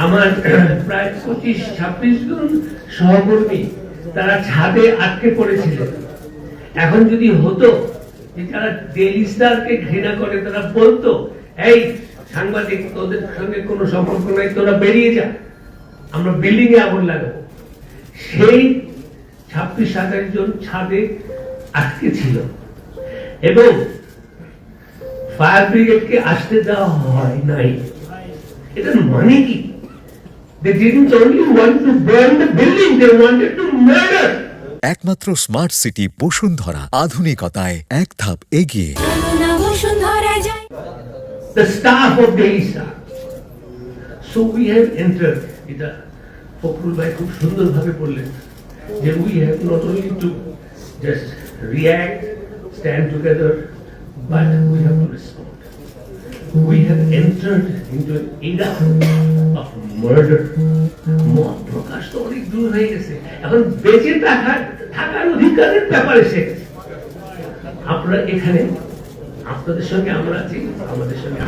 আমার প্রায় 25-26 জন সহকর্মী তারা ছাদে আটকে পড়েছিলেন। এখন যদি হতো যে যারা ডেইলি স্টারকে ঘৃণা করে তারা বলতো, এই সাংবাদিক, তোদের সঙ্গে কোনো সম্পর্ক নাই, তোরা বেরিয়ে যা, আমরা বিল্ডিং এ আগুন লাগাবো, সেই 26-27 জন ছাদে আটকে ছিল এবং ফায়ার ব্রিগেডকে আসতে দেওয়া হয় নাই। এটার মানে কি? They didn't only want to burn the building, they wanted to murder. একমাত্র স্মার্ট সিটি বসুন্ধরা, আধুনিকতায় এক ধাপ এগিয়ে। The staff of Daily Star. So we have entered. এটা ফখরুল ভাই খুব সুন্দরভাবে বললেন যে we have not only to just react, stand together, but we have to respond. We have entered into an era of murder. মত প্রকাশ তো অনেক দূর হয়ে গেছে, এখন বেঁচে থাকার অধিকারের ব্যাপার এসে গেছে। আপনারা এখানে, আপনাদের সঙ্গে আমরা আছি, আমাদের সঙ্গে